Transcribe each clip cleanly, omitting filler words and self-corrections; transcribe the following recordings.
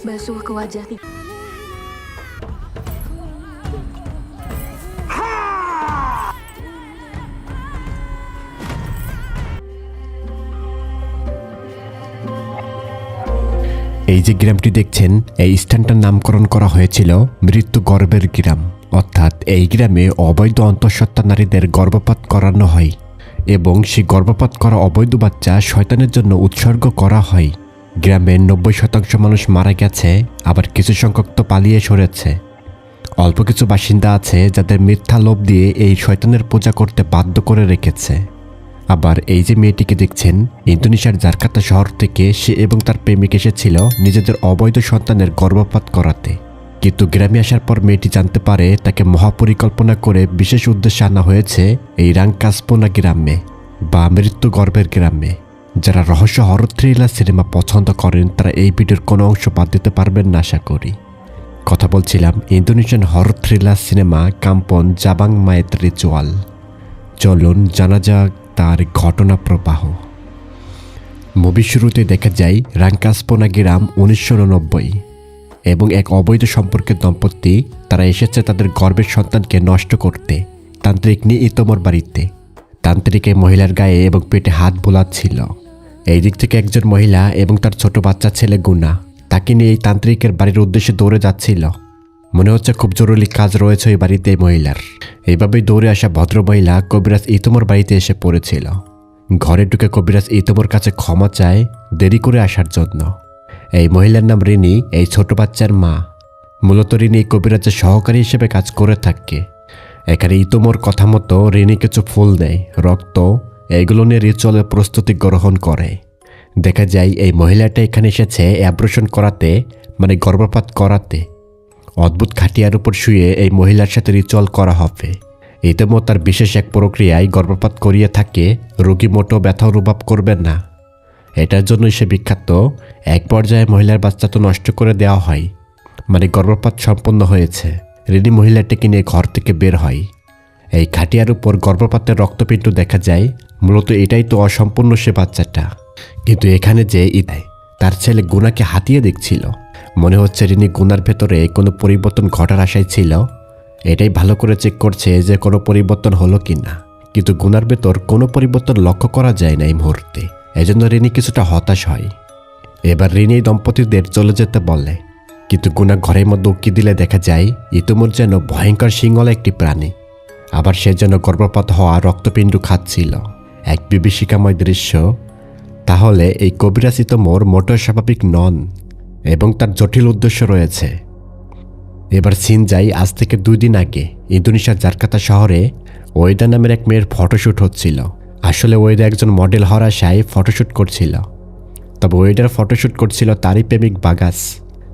basuh ke wajah tiga. এই যে গ্রামটি দেখছেন, এই স্থানটার নামকরণ করা হয়েছিল মৃত্যু গর্ভের গ্রাম। অর্থাৎ এই গ্রামে অবৈধ অন্তঃসত্ত্বা নারীদের গর্ভপাত করানো হয় এবং সেই গর্ভপাত করা অবৈধ বাচ্চা শয়তানের জন্য উৎসর্গ করা হয়। গ্রামের 90% মানুষ মারা গেছে, আবার কিছু সংখ্যক তো পালিয়ে সরেছে। অল্প কিছু বাসিন্দা আছে যাদের মিথ্যা লোভ দিয়ে এই শয়তানের পূজা করতে বাধ্য করে রেখেছে। আবার এই যে মেয়েটিকে দেখছেন, ইন্দোনেশিয়ার জাকার্তা শহর থেকে সে এবং তার প্রেমিক এসেছিল নিজেদের অবৈধ সন্তানের গর্ভপাত করাতে। কিন্তু গ্রামে আসার পর মেয়েটি জানতে পারে তাকে মহাপরিকল্পনা করে বিশেষ উদ্দেশ্যে আনা হয়েছে এই রাংকাসপোনা গ্রামে বা মৃত্যু গর্ভের গ্রামে। যারা রহস্য হরর থ্রিলার সিনেমা পছন্দ করেন তারা এই ভিডিওর কোনো অংশ বাদ দিতে পারবেন না আশা করি। কথা বলছিলাম Indonesian horror thriller cinema Kampung Jabang Mayit ritual. চলুন জানা যাক তার ঘটনা প্রবাহ। মুভির শুরুতে দেখা যায় রাংকাসপোনা গ্রাম 1999 এবং এক অবৈধ সম্পর্কের দম্পতি তারা এসেছে তাদের গর্ভের সন্তানকে নষ্ট করতে তান্ত্রিক ইতোমোর বাড়িতে। তান্ত্রিক এই মহিলার গায়ে এবং পেটে হাত বোলাচ্ছিল। এই দিক থেকে একজন মহিলা এবং তার ছোট বাচ্চা ছেলে গুনা তাকে নিয়ে এই তান্ত্রিকের বাড়ির উদ্দেশ্যে দৌড়ে যাচ্ছিল। মনে হচ্ছে খুব জরুরি কাজ রয়েছে ওই বাড়িতে এই মহিলার। এইভাবেই দৌড়ে আসা ভদ্রমহিলা কবিরাজ ইতোমোর বাড়িতে এসে পড়েছিল। ঘরে ঢুকে কবিরাজ ইতোমোর কাছে ক্ষমা চায় দেরি করে আসার জন্য। এই মহিলার নাম রিনি, এই ছোট বাচ্চার মা। মূলত রিনি কবিরাজের সহকারী হিসেবে কাজ করে থাকে। এখানে ইতোমোর কথা মতো রিনি কিছু ফুল দেয়, রক্ত, এগুলো নিয়ে রিচুয়ালের প্রস্তুতি গ্রহণ করে। দেখা যায় এই মহিলাটা এখানে এসেছে অ্যাব্রেশন করাতে, মানে গর্ভপাত করাতে। অদ্ভুত খাটিয়ার উপর শুয়ে এই মহিলার সাথে রিচুয়াল করা হবে। ইতোমোর তার বিশেষ এক প্রক্রিয়ায় গর্ভপাত করিয়ে থাকে, রোগী মোটেও ব্যথা অনুভব করবেন না। এটার জন্যই সে বিখ্যাত। এক পর্যায়ে মহিলার বাচ্চা তো নষ্ট করে দেওয়া হয়, মানে গর্ভপাত সম্পন্ন হয়েছে। রিনি মহিলাটিকে নিয়ে ঘর থেকে বের হয়। এই খাটিয়ার উপর গর্ভপাতের রক্তপিণ্ড দেখা যায়। মূলত এটাই তো অসম্পূর্ণ সে বাচ্চাটা। কিন্তু এখানে যে তার ছেলে গুনাকে হাতিয়ে দেখছিল। মনে হচ্ছে রিনি গুনার ভেতরে কোনো পরিবর্তন ঘটার আশায় ছিল। এটাই ভালো করে চেক করছে যে কোনো পরিবর্তন হলো কি না। কিন্তু গুনার ভেতর কোনো পরিবর্তন লক্ষ্য করা যায় না এই মুহূর্তে। এজন্য রিনি কিছুটা হতাশ হয়। এবার রিনি দম্পতিদের চলে যেতে বলে, কিন্তু গুনা ঘরের মধ্যে উকি দিলে দেখা যায় ইতোমোর যেন ভয়ঙ্কর সিংহলা একটি প্রাণী। আবার সে যেন গর্ভপাত হওয়া রক্তপিণ্ড খাচ্ছিল। এক বিভীষিকাময় দৃশ্য। তাহলে এই কবিরাজ ইতোমোর মোটেও স্বাভাবিক নন এবং তার জটিল উদ্দেশ্য রয়েছে। এবার সিন যাই আজ থেকে 2 দিন আগে ইন্দোনেশিয়ার জাকার্তা শহরে ওয়েদা নামের এক মেয়ের ফটোশ্যুট হচ্ছিল। আসলে ওয়েদা একজন মডেল হওয়ার আশায় ফটোশ্যুট করছিল। তবে ওয়েদার ফটোশ্যুট করছিল তারই প্রেমিক বাগাস।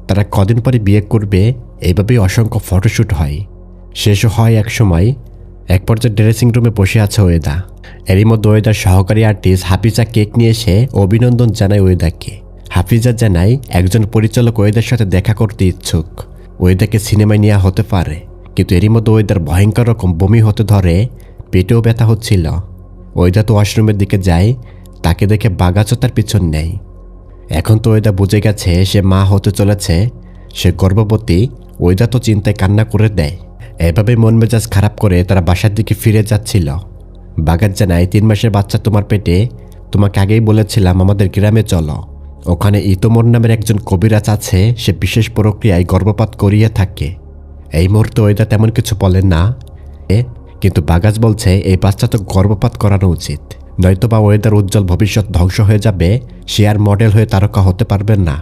তারা কদিন পরে বিয়ে করবে, এইভাবেই অসংখ্য ফটোশ্যুট হয়। শেষও হয় এক সময়। এক পর্যায়ে ড্রেসিং রুমে বসে আছে ওয়েদা। এরই মধ্যে ওয়েদার সহকারী আর্টিস্ট হাফিজা কেক নিয়ে এসে অভিনন্দন জানায় ওয়েদাকে। হাফিজা জানায় একজন পরিচালক ওয়েদার সাথে দেখা করতে ইচ্ছুক। ওয়েদাকে সিনেমায় নেওয়া হতে পারে। কিন্তু এরই মধ্যে ওয়েদার ভয়ঙ্কর রকম বমি হতে ধরে, পেটেও ব্যথা হচ্ছিল। ওয়েদা তো ওয়াশরুমের দিকে যায়, তাকে দেখে বাগাচও তার পিছন নেয়। এখন তো ওয়েদা বুঝে গেছে সে মা হতে চলেছে, সে গর্ভবতী। ওয়েদা তো চিন্তায় কান্না করে দেয়। এভাবে মন মেজাজ খারাপ করে তারা বাসার দিকে ফিরে যাচ্ছিল। বাগাত জানায় 3 মাসের বাচ্চা তোমার পেটে, তোমাকে আগেই বলেছিলাম আমাদের গ্রামে চলো। ওখানে ইতোমোর নামের একজন কবিরাজ আছে, সে বিশেষ প্রক্রিয়ায় গর্ভপাত করিয়ে থাকে। এই মুহূর্তে ওয়েদা তেমন কিছু বলেন না, কিন্তু বাগাজ বলছে এই বাচ্চা তো গর্ভপাত করানো উচিত, নয়তোবা ওয়েদার উজ্জ্বল ভবিষ্যৎ ধ্বংস হয়ে যাবে। সে আর মডেল হয়ে তারকা হতে পারবেন না।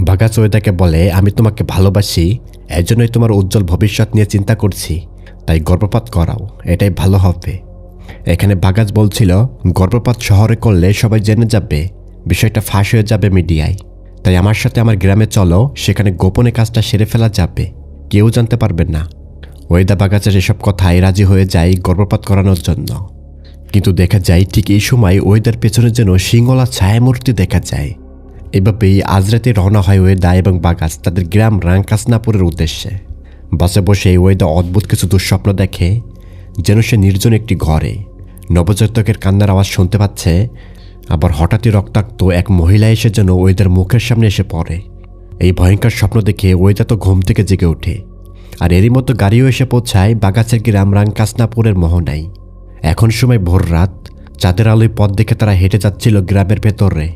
বাগাজ ওয়েদাকে বলে আমি তোমাকে ভালোবাসি, এজন্যই তোমার উজ্জ্বল ভবিষ্যৎ নিয়ে চিন্তা করছি, তাই গর্ভপাত করাও, এটাই ভালো হবে। এখানে বাগাজ বলছিল গর্ভপাত শহরে করলে সবাই জেনে যাবে, বিষয়টা ফাঁস হয়ে যাবে মিডিয়ায়। তাই আমার সাথে আমার গ্রামে চলো, সেখানে গোপনে কাজটা সেরে ফেলা যাবে, কেউ জানতে পারবেন না। ওয়েদা বাগাজের এসব কথায় রাজি হয়ে যায় গর্ভপাত করানোর জন্য। কিন্তু দেখা যায় ঠিক এই সময় ওয়েদার পেছনে যেন সিংহলা ছায়ামূর্তি দেখা যায়। এভাবেই আজ রাতে রওনা হয় ওয়েদা এবং বাগাজ তাদের গ্রাম রাংকাসনাপুরের উদ্দেশ্যে। বাসে বসে ওয়েদা অদ্ভুত কিছু দুঃস্বপ্ন দেখে, যেন সে নির্জন একটি ঘরে নবজাতকের কান্নার আওয়াজ শুনতে পাচ্ছে। আবার হঠাৎই রক্তাক্ত এক মহিলা এসে যেন ওয়েদার মুখের সামনে এসে পড়ে এই ভয়ঙ্কর স্বপ্ন দেখে ওয়েদা তো ঘুম থেকে জেগে ওঠে। আর এরই মতো গাড়িও এসে পৌঁছায় বাগাসের গ্রাম রাংকাসনাপুরের মোহনায়। এখন সময় ভোর রাত, চাঁদের আলোয় পথ দেখে তারা হেঁটে যাচ্ছিল গ্রামের ভেতরে।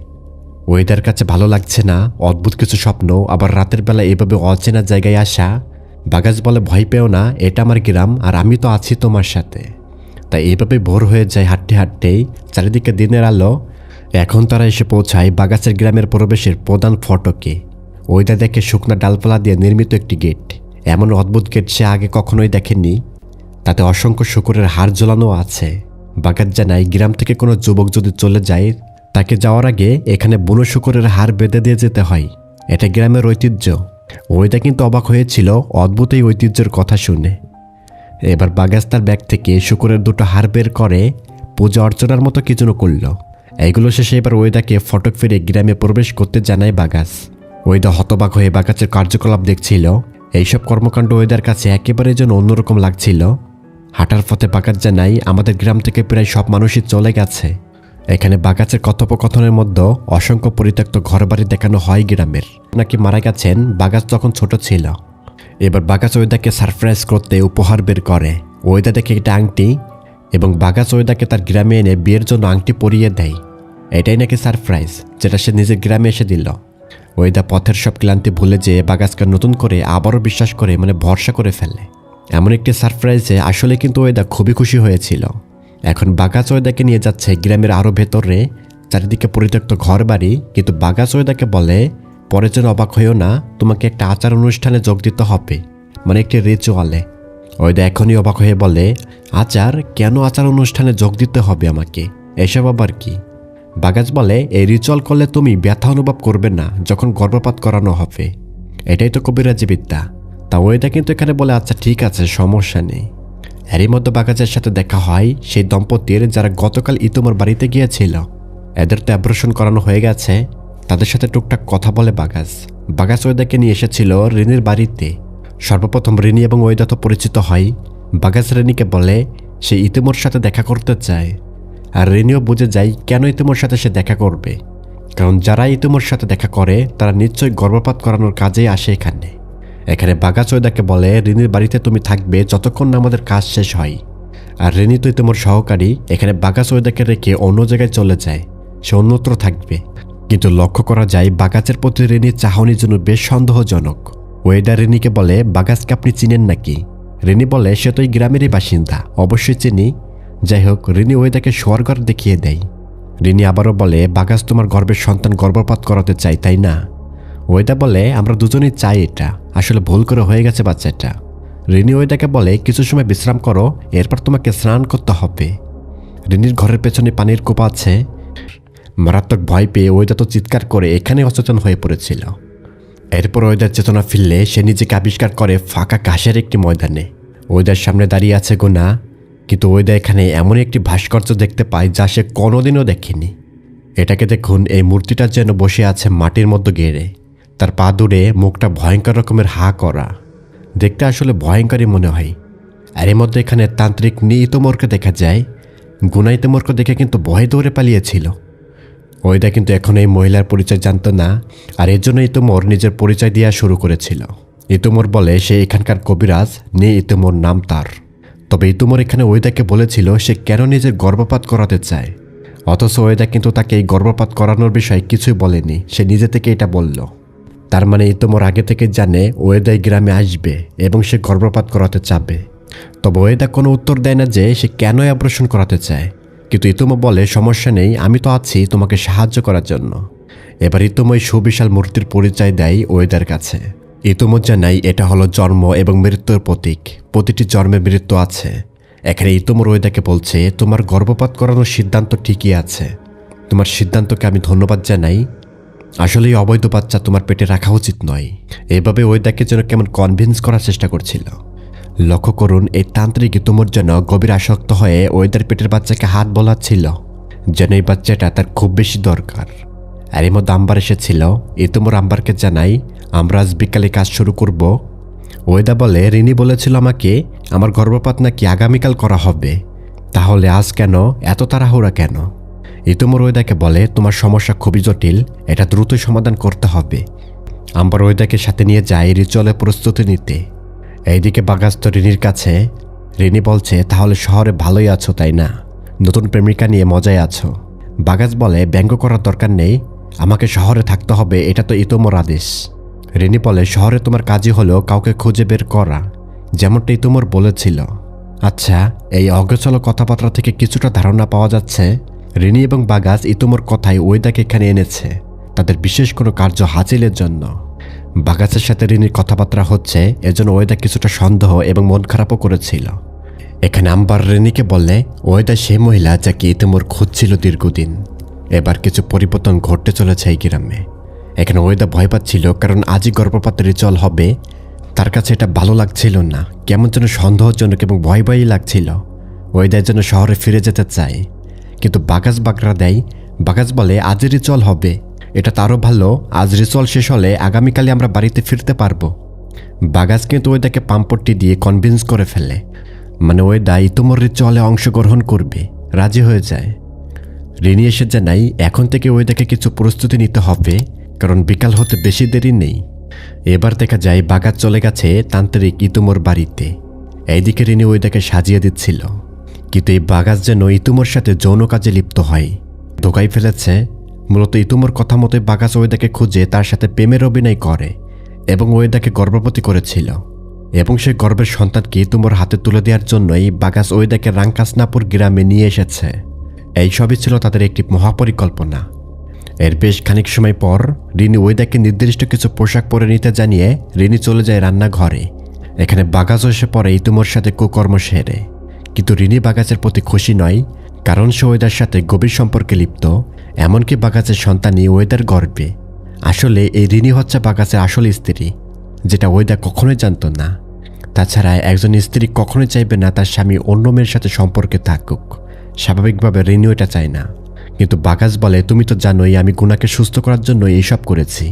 ওয়েদার কাছে ভালো লাগছে না, অদ্ভুত কিছু স্বপ্ন, আবার রাতের বেলা এভাবে অচেনা জায়গায় আসা। বাগাস বলে, ভয় পেও না, এটা আমার গ্রাম আর আমি তো আছি তোমার সাথে। তাই এভাবে ভোর হয়ে যায় হাঁটতে হাঁটতেই, চারিদিকে দিনের আলো। এখন তারা এসে পৌঁছায় বাগাসের গ্রামের প্রবেশের প্রধান ফটকে। ওইটা দেখে শুকনা ডালপালা দিয়ে নির্মিত একটি গেট। এমন অদ্ভুত গেট সে আগে কখনোই দেখেনি। তাতে অসংখ্য শূকরের হাড় ঝোলানো আছে। বাগাস জানায়, গ্রাম থেকে কোনো যুবক যদি চলে যায়, তাকে যাওয়ার আগে এখানে বুনো শূকরের হাড় বেঁধে দিয়ে যেতে হয়। এটা গ্রামের ঐতিহ্য। ওইটা কিন্তু অবাক হয়েছিল অদ্ভুত এই ঐতিহ্যের কথা শুনে। এবার বাগাস তার ব্যাগ থেকে শূকরের দুটো হাড় বের করে পূজা অর্চনার মতো কিছু করল। এইগুলো শেষে এবার ওয়েদাকে ফটক ফিরে গ্রামে প্রবেশ করতে জানায় বাগাস। ওয়েদা হতবাক হয়ে বাগাসের কার্যকলাপ দেখছিল। এইসব কর্মকাণ্ড ওয়েদার কাছে একেবারে যেন অন্যরকম লাগছিল। হাঁটার পথে বাগাস জানাই, আমাদের গ্রাম থেকে প্রায় সব মানুষই চলে গেছে। এখানে বাগাসের কথোপকথনের মধ্যে অসংখ্য পরিত্যক্ত ঘরবাড়ি দেখানো হয় গ্রামের। নাকি মারা গেছেন বাগাস যখন ছোট ছিল। এবার বাগাস ওয়েদাকে সারপ্রাইজ করতে উপহার বের করে। ওয়েদা দেখে একটা আংটি এবং বাগাস ওয়েদাকে তার গ্রামে এনে বিয়ের জন্য আংটি পরিয়ে দেয়। এটাই নাকি সারপ্রাইজ, যেটা সে নিজের গ্রামে এসে দিল। ওয়েদা পথের সব ক্লান্তি ভুলে যেয়ে বাগাসকে নতুন করে আবারও বিশ্বাস করে, ভরসা করে ফেলে। এমন একটি সারপ্রাইজে আসলে কিন্তু ওয়েদা খুবই খুশি হয়েছিল। এখন বাগাস ওয়েদাকে নিয়ে যাচ্ছে গ্রামের আরও ভেতরে, চারিদিকে পরিত্যক্ত ঘর বাড়ি। কিন্তু বাগাস ওয়েদাকে বলে, পরে যেন অবাক হয়েও না, তোমাকে একটা আচার অনুষ্ঠানে যোগ দিতে হবে, একটি রিচুয়ালে। ওয়েদা এখনই অবাক হয়ে বলে, আচার? কেন আচার অনুষ্ঠানে যোগ দিতে হবে আমাকে? এসব আবার কি? বাগাস বলে, এই রিচুয়াল করলে তুমি ব্যথা অনুভব করবে না যখন গর্ভপাত করানো হবে। এটাই তো কবিরাজি বিদ্যা। তা ওয়েদা কিন্তু এখানে বলে, আচ্ছা ঠিক আছে, সমস্যা নেই। এরই মধ্যে বাগাসের সাথে দেখা হয় সেই দম্পতির, যারা গতকাল ইতুমোর বাড়িতে গিয়েছিল। এদের তো অ্যাবর্শন করানো হয়ে গেছে। তাদের সাথে টুকটাক কথা বলে বাগাস। বাগাস ওয়েদাকে নিয়ে এসেছিল রিনির বাড়িতে। সর্বপ্রথম রিনি এবং ওয়েদা তো পরিচিত হয়। বাগাস রিনিকে বলে সে ইতুমোর সাথে দেখা করতে চায়। আর রিনিও বুঝে যায় কেন ইতুমোর সাথে সে দেখা করবে, কারণ যারা ইতুমোর সাথে দেখা করে তারা নিশ্চয়ই গর্ভপাত করানোর কাজেই আসে এখানে। এখানে বাগাস ওয়েদাকে বলে, রিনির বাড়িতে তুমি থাকবে যতক্ষণ না আমাদের কাজ শেষ হয়। আর রিনি তো তোমার সহকারী। এখানে বাগাস ওয়েদাকে রেখে অন্য জায়গায় চলে যায়, সে অন্যত্র থাকবে। কিন্তু লক্ষ্য করা যায় বাগাসের প্রতি রিনির চাহনির জন্য বেশ সন্দেহজনক। ওয়েদা রিনিকে বলে, বাগাসকে আপনি চিনেন নাকি? রিনি বলে, সে তো এই গ্রামেরই বাসিন্দা, অবশ্যই চিনি। যাই হোক, রিনি ওয়েদাকে স্বর্গর দেখিয়ে দেয়। রিনি আবারও বলে, বাগাস তোমার গর্ভের সন্তান গর্ভপাত করাতে চাই, তাই না? ওয়েদা বলে, আমরা দুজনেই চাই এটা, আসলে ভুল করে হয়ে গেছে বাচ্চাটা। রিনি ওয়েদাকে বলে, কিছু সময় বিশ্রাম করো, এরপর তোমাকে স্নান করতে হবে। রিনির ঘরের পেছনে পানির কূপ আছে। মারাত্মক ভয় পেয়ে ওয়েদা তো চিৎকার করে এখানে অচেতন হয়ে পড়েছিল। এরপর ওয়েদার চেতনা ফিরলে সে নিজেকে আবিষ্কার করে ফাঁকা ঘাসের একটি ময়দানে। ওয়েদার সামনে দাঁড়িয়ে আছে গুনা। কিন্তু ওয়েদা এখানে এমন একটি ভাস্কর্য দেখতে পায় যা সে কোনোদিনও দেখেনি। এটাকে দেখুন, এই মূর্তিটা যেন বসে আছে মাটির মধ্যে গেড়ে। তার পা দূরে, মুখটা ভয়ঙ্কর রকমের হা করা। দেখতে আসলে ভয়ঙ্করই মনে হয়। আর এর মধ্যে এখানে তান্ত্রিক ইতুমোরকে দেখা যায়। গুনা ইতুমোরকে দেখে কিন্তু ভয়ে দৌড়ে পালিয়েছিল। ওয়েদা কিন্তু এখন এই মহিলার পরিচয় জানত না, আর এর জন্য ইতুমোর নিজের পরিচয় দেওয়া শুরু করেছিল। ইতুমোর বলে সে এখানকার কবিরাজ, ইতুমোর নাম তার। তবে ইতুমোর এখানে ওয়েদাকে বলেছিল সে কেন নিজের গর্ভপাত করাতে চায়। অথচ ওয়েদা কিন্তু তাকে এই গর্ভপাত করানোর বিষয়ে কিছুই বলেনি, সে নিজে থেকে এটা বলল। তার মানে ইতুমোর আগে থেকে জানে ওয়েদা এই গ্রামে আসবে এবং সে গর্ভপাত করাতে চাবে। তবে ওয়েদা কোনো উত্তর দেয় না যে সে কেন অপারেশন করাতে চায়। কিন্তু ইতুমো বলে, সমস্যা নেই, আমি তো আছি তোমাকে সাহায্য করার জন্য। এবার ইতুমো এই সুবিশাল মূর্তির পরিচয় দেয় ওয়েদার কাছে। ইতুমো জানাই এটা হলো জন্ম এবং মৃত্যুর প্রতীক। প্রতিটি জন্মের মৃত্যু আছে। এখানে ইতুমোর ওয়েদাকে বলছে, তোমার গর্ভপাত করানোর সিদ্ধান্ত ঠিকই আছে। তোমার সিদ্ধান্তকে আমি ধন্যবাদ জানাই। আসলে এই অবৈধ বাচ্চা তোমার পেটে রাখা উচিত নয়। এভাবে ওয়েদাকে যেন কেমন কনভিন্স করার চেষ্টা করছিল। লক্ষ্য করুন, এই তান্ত্রিক ইতুমোর জন্য গভীর আসক্ত হয়ে ওয়েদার পেটের বাচ্চাকে হাত বোলাচ্ছিল, যেন এই বাচ্চাটা তার খুব বেশি দরকার। আর এর মধ্যে আম্বার এসেছিল। ইতুমোর আম্বারকে জানাই, আমরা আজ বিকালে কাজ শুরু করব। ওয়েদা বলে, রিনি বলেছিল আমাকে আমার গর্ভপাত নাকি আগামীকাল করা হবে, তাহলে আজ কেন এত তাড়াহুড়া কেন? ইতুমোর ওয়েদাকে বলে, তোমার সমস্যা খুবই জটিল, এটা দ্রুতই সমাধান করতে হবে। আম্বার ওয়েদাকে সাথে নিয়ে যায় রিচুয়ালের প্রস্তুতি নিতে। এইদিকে বাগাস তো রিনির কাছে। রিনি বলছে, তাহলে শহরে ভালোই আছো তাই না? নতুন প্রেমিকা নিয়ে মজায় আছো। বাগাস বলে, ব্যঙ্গ করার দরকার নেই, আমাকে শহরে থাকতে হবে, এটা তো ইতোমর আদেশ। রিনি বলে, শহরে তোমার কাজই হলো কাউকে খুঁজে বের করা, যেমনটা ইতোমর বলেছিল। আচ্ছা, এই অগোছালো কথাবার্তা থেকে কিছুটা ধারণা পাওয়া যাচ্ছে রিনি এবং বাগাস ইতোমর কথায় ওয়েদাকে এখানে এনেছে তাদের বিশেষ কোনো কার্য হাসিলের জন্য। বাগাসের সাথে রিনির কথাবার্তা হচ্ছে, এজন্য ওয়েদা কিছুটা সন্দেহ এবং মন খারাপও করেছিল। এখানে আম্বার রিনিকে বললে, ওয়েদা সেই মহিলা যাকে ইতোমর খুঁজছিল দীর্ঘদিন। এবার কিছু পরিবর্তন ঘটতে চলেছে এই গ্রামে। এখানে ওয়েদা ভয় পাচ্ছিল, কারণ আজই গর্ভপাতের রিচুয়াল হবে। তার কাছে এটা ভালো লাগছিল না, কেমন যেন সন্দেহজনক এবং ভয় ভয়ই লাগছিল। ওয়েদার জন্য শহরে ফিরে যেতে চায়, কিন্তু বাগাস বাগড়া দেয়। বাগাস বলে, আজই রিচুয়াল হবে, এটা তারও ভালো, আজ রিচুয়াল শেষ হলে আগামীকালে আমরা বাড়িতে ফিরতে পারবো। বাগাস কিন্তু ওয়েদাকে পাম্পট্টি দিয়ে কনভিন্স করে ফেলে, মানে ওয়েদা ইতোমর রিচুয়ালে অংশগ্রহণ করবে, রাজি হয়ে যায়। রিনি এসে জানাই, এখন থেকে ওয়েদাকে কিছু প্রস্তুতি নিতে হবে, কারণ বিকাল হতে বেশি দেরি নেই। এবার দেখা যায় বাগাস চলে গেছে তান্ত্রিক ইতোমর বাড়িতে। এইদিকে রিনি ওয়েদাকে সাজিয়ে দিচ্ছিল, কিন্তু এই বাগাস যেন ইতোমর সাথে যৌন কাজে লিপ্ত হয়, ধোকাই ফেলেছে। মূলত ইতোমর কথা মতোই বাগাস ওয়েদাকে খুঁজে তার সাথে প্রেমের অভিনয় করে এবং ওয়েদাকে গর্ভবতী করেছিল, এবং সেই গর্ভের সন্তানকে ইতোমর হাতে তুলে দেওয়ার জন্যই বাগাস ওয়েদাকে রাঙ্কাসনাপুর গ্রামে নিয়ে এসেছে। এই সবই ছিল তাদের একটি মহাপরিকল্পনা। এর বেশ খানিক সময় পর রিনি ওয়েদাকে নির্দিষ্ট কিছু পোশাক পরে নিতে জানিয়ে রিনি চলে যায় রান্নাঘরে। এখানে বাগাসও এসে পড়ে ইতোমর সাথে কুকর্ম সেরে, কিন্তু রিনি বাগাসের প্রতি খুশি নয়, কারণ সে ওয়েদার সাথে গভীর সম্পর্কে লিপ্ত, এমনকি বাগাসের সন্তানই ওয়েদার গর্বে। আসলে এই রিনি হচ্ছে বাগাসের আসল স্ত্রী, যেটা ওয়েদা কখনোই জানত না। তাছাড়া একজন স্ত্রী কখনোই চাইবে না তার স্বামী অন্য মেয়ের সাথে সম্পর্কে থাকুক, স্বাভাবিকভাবে রিনিও এটা চায় না। কিন্তু বাগাস বলে, তুমি তো জানোই আমি গুনাকে সুস্থ করার জন্য এইসব করেছি।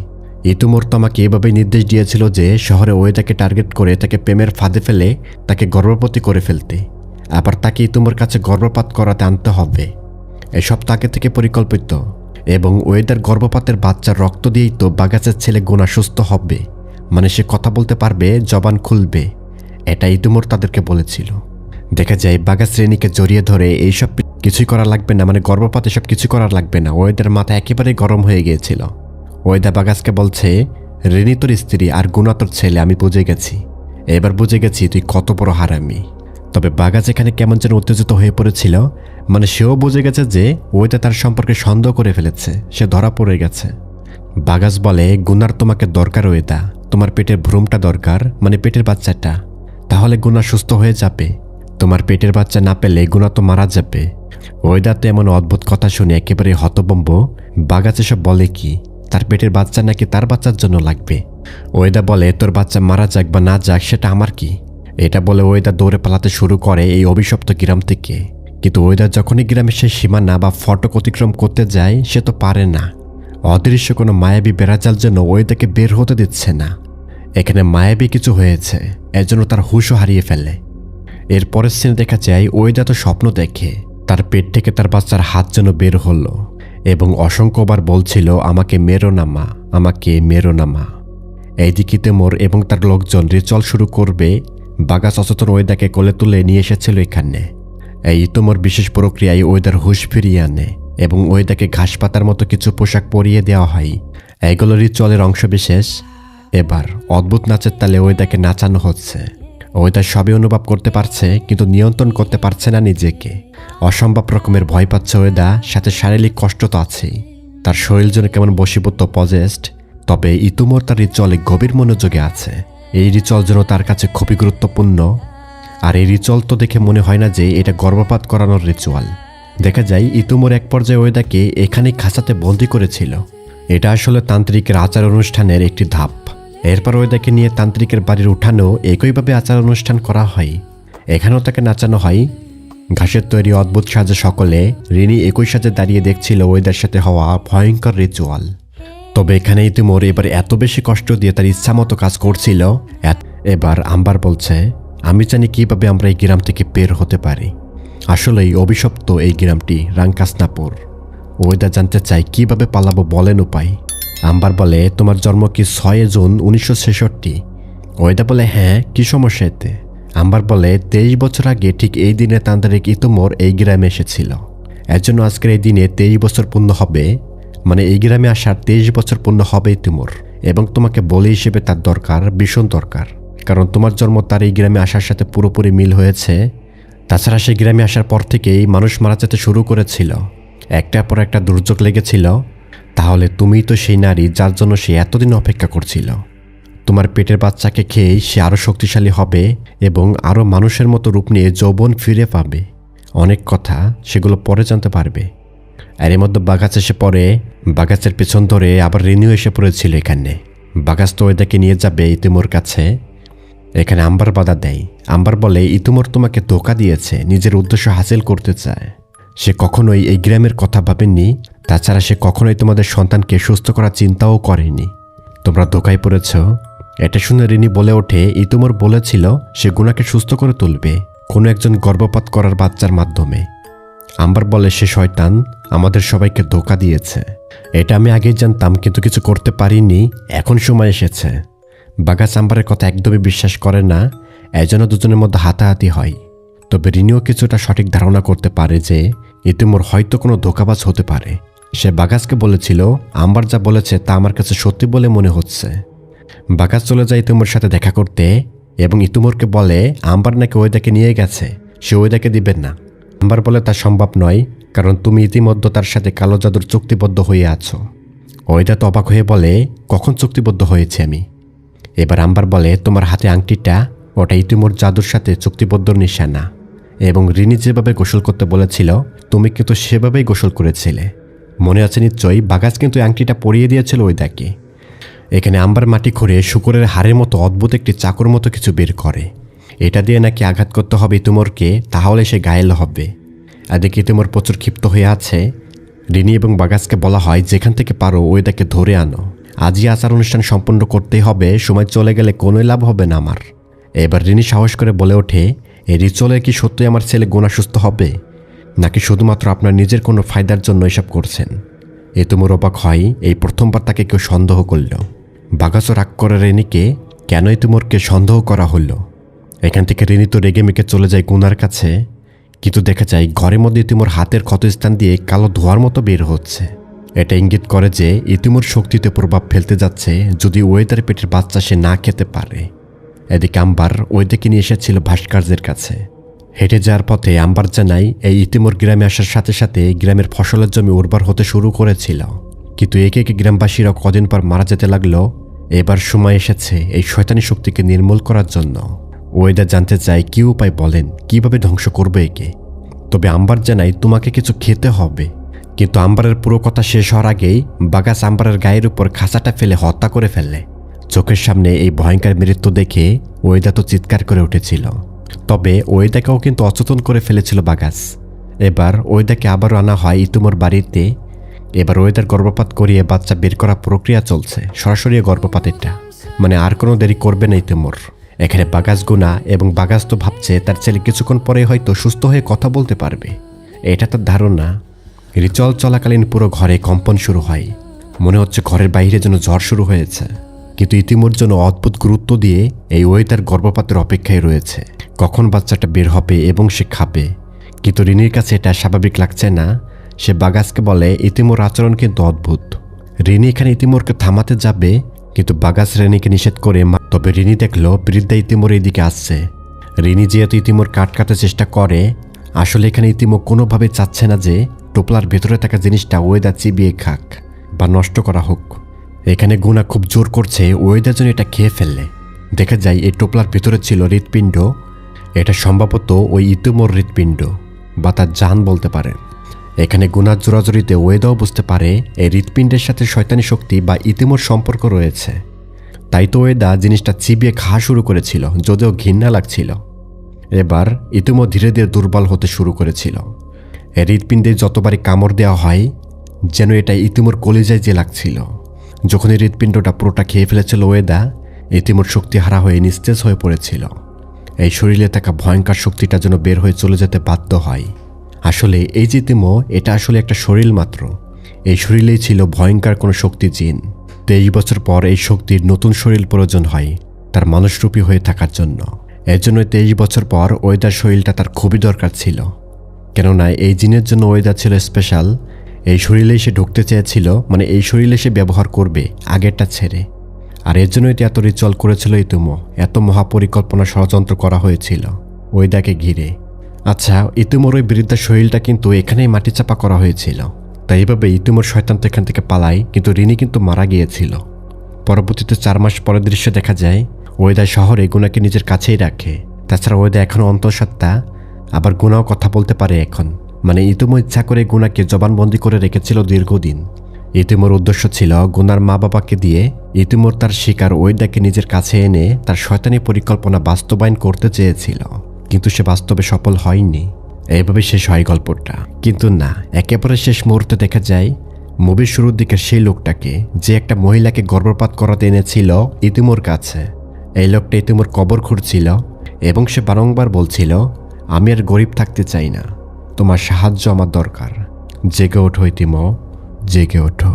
ইতোমর তো আমাকে এভাবেই নির্দেশ দিয়েছিল যে শহরে ওয়েদাকে টার্গেট করে তাকে প্রেমের ফাঁদে ফেলে তাকে গর্ভবতী করে ফেলতে, আবার তাকে ইতোমর কাছে গর্ভপাত করাতে আনতে হবে। এসব তাকে থেকে পরিকল্পিত, এবং ওয়েদার গর্ভপাতের বাচ্চার রক্ত দিয়েই তো বাগাসের ছেলে গুনা সুস্থ হবে, মানে সে কথা বলতে পারবে, জবান খুলবে। এটা ইতোমর তাদেরকে বলেছিল। দেখা যায় বাগাস রিনিকে জড়িয়ে ধরে, এইসব কিছুই করা লাগবে না, মানে গর্ভপাত এসব কিছু করার লাগবে না। ওয়েদার মাথা একেবারে গরম হয়ে গিয়েছিল। ওয়েদা বাগাসকে বলছে, রিনি তোর স্ত্রী আর গুনা তোর ছেলে, আমি বুঝে গেছি, এবার বুঝে গেছি তুই কত বড় হারামি। তবে বাগাস এখানে কেমন যেন উত্তেজিত হয়ে পড়েছিল, মানে সেও বুঝে গেছে যে ওয়েদা তার সম্পর্কে সন্দেহ করে ফেলেছে, সে ধরা পড়ে গেছে। বাগাস বলে, গুনার তোমাকে দরকার ওয়েদা, তোমার পেটের ভ্রূণটা দরকার, মানে পেটের বাচ্চাটা, তাহলে গুনা সুস্থ হয়ে যাবে। তোমার পেটের বাচ্চা না পেলে গুনা তো মারা যাবে। ওয়েদা তো এমন অদ্ভুত কথা শুনে একেবারে হতভম্ব। বাগাস এসব বলে কি, তার পেটের বাচ্চা নাকি তার বাচ্চার জন্য লাগবে। ওয়েদা বলে, তোর বাচ্চা মারা যাক বা না যাক সেটা আমার কি। এটা বলে ওয়েদা দৌড়ে পালাতে শুরু করে এই অভিশপ্ত গ্রাম থেকে। কিন্তু ওয়েদা যখনই গ্রামের সেই সীমানা বা ফটক অতিক্রম করতে যায়, সে তো পারে না। অদৃশ্য কোনো মায়াবী বেড়াজাল জন্য ওয়েদাকে বের হতে দিচ্ছে না। এখানে মায়াবী কিছু হয়েছে, এর জন্য তার হুঁশও হারিয়ে ফেলে। এর পরের সিনে দেখা যায় ওয়েদা তো স্বপ্ন দেখে তার পেট থেকে তার বাচ্চার হাত যেন বের হলো, এবং অসংখ্যবার বলছিল, আমাকে মেরো না মা, আমাকে মেরো না মা। এইদিকে ইতোমর এবং তার লোকজন রিচুয়াল শুরু করবে। বাগাস অচেতন ওয়েদাকে কোলে তুলে নিয়ে এসেছিল এখানে। এই ইতোমর বিশেষ প্রক্রিয়ায় ওয়েদার হুঁশ ফিরিয়ে আনে, এবং ওয়েদাকে ঘাস পাতার মতো কিছু পোশাক পরিয়ে দেওয়া হয়। এইগুলো রিচুয়ালের অংশবিশেষ। এবার অদ্ভুত নাচের তালে ওয়েদাকে নাচানো হচ্ছে। ওয়েদা সবই অনুভব করতে পারছে, কিন্তু নিয়ন্ত্রণ করতে পারছে না নিজেকে। অসম্ভব রকমের ভয় পাচ্ছে ওয়েদা, সাথে শারীরিক কষ্ট তো আছেই। তার শরীর যেন কেমন বশীভূত, পজেস্ট। তবে ইতোমর তার রিচুয়ালে গভীর মনোযোগে আছে। এই রিচুয়াল যেন তার কাছে খুবই গুরুত্বপূর্ণ। আর এই রিচুয়াল তো দেখে মনে হয় না যে এটা গর্ভপাত করানোর রিচুয়াল। দেখা যায় ইতোমর এক পর্যায়ে ওয়েদাকে এখানেই খাঁচাতে বন্দি করেছিল। এটা আসলে তান্ত্রিকের আচার অনুষ্ঠানের একটি ধাপ। এরপর ওয়েদাকে নিয়ে তান্ত্রিকের বাড়ির উঠানেও একইভাবে আচার অনুষ্ঠান করা হয়। এখানেও তাকে নাচানো হয়। ঘাসের তৈরি অদ্ভুত সাজে সকলে রিনি একই সাজে দাঁড়িয়ে দেখছিল ওয়েদার সাথে হওয়া ভয়ঙ্কর রিচুয়াল। তবে এখানে ইতোমর এবার এত বেশি কষ্ট দিয়ে তার ইচ্ছা মতো কাজ করছিল। এবার আম্বার বলছে, আমি জানি কিভাবে আমরা এই গ্রাম থেকে বের হতে পারি। আসলেই অভিশপ্ত এই গ্রামটি রাঙ্কাসনাপুর। ওয়েদা জানতে চাই কিভাবে পালাবো, বলেন উপায়। আম্বার বলে, তোমার জন্ম কি 6 জুন 1966? ওয়েদা বলে, হ্যাঁ, কি সমস্যা এতে? আম্বার বলে, 23 বছর আগে ঠিক এই দিনে তান্ত্রিক ইতুমোর এই গ্রামে এসেছিল। এর জন্য আজকের এই দিনে 23 বছর পূর্ণ হবে, মানে এই গ্রামে আসার 23 বছর পূর্ণ হবে ইতুমোর। এবং তোমাকে বলি হিসেবে তার দরকার, ভীষণ দরকার, কারণ তোমার জন্ম তার এই গ্রামে আসার সাথে পুরোপুরি মিল হয়েছে। তাছাড়া সেই গ্রামে আসার পর থেকেই মানুষ মারা যেতে শুরু করেছিল, একটার পর একটা দুর্যোগ লেগেছিল। তাহলে তুমিই তো সেই নারী যার জন্য সে এতদিন অপেক্ষা করছিল। তোমার পেটের বাচ্চাকে খেয়েই সে আরও শক্তিশালী হবে এবং আরও মানুষের মতো রূপ নিয়ে যৌবন ফিরে পাবে। অনেক কথা, সেগুলো পরে জানতে পারবে। এর মধ্যে বাগাস এসে পড়ে। বাগাসের পেছন ধরে আবার রিনিও এসে পড়েছিল এখানে। বাগাস তো ওয়েদাকে নিয়ে যাবে ইতুমোর কাছে। এখানে আম্বার বাধা দেয়। আম্বার বলে, ইতুমোর তোমাকে ধোঁকা দিয়েছে, নিজের উদ্দেশ্য হাসিল করতে চায়। সে কখনোই এই গ্রামের কথা ভাবেননি। তাছাড়া সে কখনোই তোমাদের সন্তানকে সুস্থ করার চিন্তাও করেনি। তোমরা ধোঁকায় পড়েছ। এটা শুনে রিনি বলে ওঠে, ইতুমোর বলেছিল সে গুনাকে সুস্থ করে তুলবে কোনো একজন গর্ভপাত করার বাচ্চার মাধ্যমে। আম্বার বলে, সে শয়তান, আমাদের সবাইকে ধোঁকা দিয়েছে। এটা আমি আগেই জানতাম, কিন্তু কিছু করতে পারিনি। এখন সময় এসেছে। বাগাস আম্বারের কথা একদমই বিশ্বাস করে না, এজন্য দুজনের মধ্যে হাতাহাতি হয়। তবে রিনিও কিছুটা সঠিক ধারণা করতে পারে যে ইতুমোর হয়তো কোনো ধোঁকাবাজ হতে পারে। সে বাগাসকে বলেছিল, আম্বার যা বলেছে তা আমার কাছে সত্যি বলে মনে হচ্ছে। বাগাস চলে যায় ইতুমোর সাথে দেখা করতে এবং ইতুমোরকে বলে, আম্বার নাকি ওয়েদাকে নিয়ে গেছে, সে ওয়েদাকে দিবেন না। আম্বার বলে, তা সম্ভব নয়, কারণ তুমি ইতিমধ্যে তার সাথে কালো জাদুর চুক্তিবদ্ধ হয়ে আছো। ওয়েদা তো অবাক হয়ে বলে, কখন চুক্তিবদ্ধ হয়েছে আমি? এবার আম্বার বলে, তোমার হাতে আংটিটা, ওটা ইতিমোর জাদুর সাথে চুক্তিবদ্ধ নিশানা। এবং রিনি যেভাবে গোসল করতে বলেছিল তুমি কিন্তু সেভাবেই গোসল করেছিলে। মনে আছে নিশ্চয়ই? বাগাস কিন্তু আংটিটা পরিয়ে দিয়েছিল ওয়েদাকে। এখানে আম্বার মাটি খুঁড়ে শুকরের হাড়ের মতো অদ্ভুত একটি চাকুর মতো কিছু বের করে। এটা দিয়ে নাকি আঘাত করতে হবে ইতুমোরকে, তাহলে সে ঘায়েল হবে। এদিকে ইতুমোর প্রচুর ক্ষিপ্ত হয়ে আছে। রিনি এবং বাগাসকে বলা হয়, যেখান থেকে পারো ওয়েদাকে ধরে আনো। আজই আচার অনুষ্ঠান সম্পন্ন করতেই হবে, সময় চলে গেলে কোনোই লাভ হবে না আমার। এবার রিনি সাহস করে বলে ওঠে, এই রিচুয়ালে কি সত্যিই আমার ছেলে গুণা সুস্থ হবে, নাকি শুধুমাত্র আপনার নিজের কোনো ফায়দার জন্য এসব করছেন? ইতুমোর অবাক হয়, এই প্রথমবার তাকে কেউ সন্দেহ করল। বাগাসও রাগ করে রিনিকে, কেন ইতুমোরকে সন্দেহ করা হলো। এখান থেকে রিনি তো রেগে মেগে চলে যায় গুনার কাছে, কিন্তু দেখা যায় ঘরের মধ্যে ইতুমোর হাতের ক্ষতস্থান দিয়ে কালো ধোঁয়ার মতো বের হচ্ছে। এটা ইঙ্গিত করে যে ইতুমোর শক্তিতে প্রভাব ফেলতে যাচ্ছে যদি ওয়েদার পেটের বাচ্চা সে না খেতে পারে। এদিকে আম্বার ওয়েদাকে নিয়ে এসেছিল ভাস্কর্যের কাছে। হেঁটে যাওয়ার পথে আম্বার জানায়, এই ইতিমোর গ্রামে আসার সাথে সাথে গ্রামের ফসলের জমি উর্বর হতে শুরু করেছিল, কিন্তু একে একে গ্রামবাসীরা কদিন পর মারা যেতে লাগলো। এবার সময় এসেছে এই শয়তানি শক্তিকে নির্মূল করার জন্য। ওয়েদা জানতে চায় কি উপায় বলেন, কিভাবে ধ্বংস করবে একে। তবে আম্বার জানায়, তোমাকে কিছু খেতে হবে। কিন্তু আম্বারের পুরো কথা শেষ হওয়ার আগেই বাগাস আম্বারের গায়ের উপর খাঁচাটা ফেলে হত্যা করে ফেলে। চোখের সামনে এই ভয়ঙ্কর মৃত্যু দেখে ওয়েদা তো চিৎকার করে উঠেছিল। তবে ওয়েদাকেও কিন্তু অচেতন করে ফেলেছিল বাগাস। এবার ওয়েদাকে আবারও আনা হয় ইতুমোর বাড়িতে। এবার ওয়েদার গর্ভপাত করিয়ে বাচ্চা বের করার প্রক্রিয়া চলছে, সরাসরি গর্ভপাত। এটা মানে আর কোনো দেরি করবে না ইতুমোর। এখানে বাগাস গুনা এবং বাগাস তো ভাবছে তার ছেলে কিছুক্ষণ পরে হয়তো সুস্থ হয়ে কথা বলতে পারবে, এটা তার ধারণা। রিচুয়াল চলাকালীন পুরো ঘরে কম্পন শুরু হয়, মনে হচ্ছে ঘরের বাইরে যেন ঝড় শুরু হয়েছে। কিন্তু ইতিমোর জন্য অদ্ভুত গুরুত্ব দিয়ে এই ওয়েদার গর্ভপাতের অপেক্ষায় রয়েছে, কখন বাচ্চাটা বের হবে এবং সে খাবে। কিন্তু রিনির কাছে এটা স্বাভাবিক লাগছে না। সে বাগাসকে বলে, ইতিমোর আচরণ কিন্তু অদ্ভুত। রিনি এখানে ইতিমোরকে থামাতে যাবে, কিন্তু বাগাস রিনিকে নিষেধ করে। তবে রিনি দেখলো বৃদ্ধা ইতিমোর এইদিকে আসছে। রিনি যেহেতু ইতিমোর কাটতে চেষ্টা করে, আসলে এখানে ইতিমো কোনোভাবে চাচ্ছে না যে টোপলার ভেতরে থাকা জিনিসটা ওয়েদা চিবিয়ে খাক বা নষ্ট করা হোক। এখানে গুনা খুব জোর করছে ওয়েদার জন্য এটা খেয়ে ফেললে। দেখা যায় এই টোপলার ভিতরে ছিল হৃৎপিণ্ড। এটা সম্ভবত ওই ইতিমোর হৃৎপিণ্ড বা তার জান বলতে পারেন। এখানে গুনার জোরাজোরিতে ওয়েদাও বুঝতে পারে এই হৃৎপিণ্ডের সাথে শয়তানি শক্তি বা ইতিমোর সম্পর্ক রয়েছে। তাই তো ওয়েদা জিনিসটা চিবিয়ে খাওয়া শুরু করেছিল, যদিও ঘৃণা লাগছিল। এবার ইতিমো ধীরে ধীরে দুর্বল হতে শুরু করেছিল। এই হৃৎপিণ্ডে যতবারই কামড় দেওয়া হয় যেন এটা ইতিমোর কলিজায় যে লাগছিল। যখন এই হৃৎপিণ্ডটা পুরোটা খেয়ে ফেলেছিল ওয়েদা, ইতিমোর শক্তি হারা হয়ে নিস্তেজ হয়ে পড়েছিল। এই শরীরে থাকা ভয়ঙ্কর শক্তিটা যেন বের হয়ে চলে যেতে বাধ্য হয়। আসলে এই যে ইতিমো, এটা আসলে একটা শরীর মাত্র। এই শরীরেই ছিল ভয়ঙ্কর কোনো শক্তি জিন। 23 বছর পর এই শক্তির নতুন শরীর প্রয়োজন হয় তার মানুষরূপী হয়ে থাকার জন্য। এর জন্য 23 বছর পর ওয়েদার শরীরটা তার খুবই দরকার ছিল, কেননা এই জিনের জন্য ওয়েদার ছিল স্পেশাল। এই শরীরে সে ঢুকতে চেয়েছিল, মানে এই শরীরে সে ব্যবহার করবে আগেরটা ছেড়ে। আর এর জন্য এত রিচুয়াল করেছিল ইতুমো, এত মহাপরিকল্পনা ষড়যন্ত্র করা হয়েছিল ওয়েদাকে ঘিরে। আচ্ছা, ইতুমোর ওই বৃদ্ধার শরীরটা কিন্তু এখানেই মাটি চাপা করা হয়েছিল। তাই এভাবে ইতুমোর শয়তান তো এখান থেকে পালায়, কিন্তু রিনি কিন্তু মারা গিয়েছিল। পরবর্তীতে 4 মাস পরের দৃশ্য দেখা যায় ওয়েদা শহরে গুনাকে নিজের কাছেই রাখে। তাছাড়া ওয়েদা এখনও অন্তঃসত্ত্বা, আবার গুনাও কথা বলতে পারে এখন। মানে ইতুমো ইচ্ছা করে গুনাকে জবানবন্দি করে রেখেছিল দীর্ঘদিন। ইতুমোর উদ্দেশ্য ছিল গুনার মা বাবাকে দিয়ে ইতুমোর তার শিকার ওয়েদাকে নিজের কাছে এনে তার শয়তানি পরিকল্পনা বাস্তবায়ন করতে চেয়েছিল, কিন্তু সে বাস্তবে সফল হয়নি। এইভাবে শেষ হয় গল্পটা। কিন্তু না, একেবারে শেষ মুহূর্তে দেখা যায় মুভির শুরুর দিকে সেই লোকটাকে, যে একটা মহিলাকে গর্ভপাত করাতে এনেছিল ইতুমোর কাছে। এই লোকটা ইতুমোর কবর খুঁড়ছিল এবং সে বারংবার বলছিল, আমি আর গরিব থাকতে চাই না, তোমার সাহায্য আমার দরকার। জেগে ওঠো ইতিমো, জেগে ওঠো।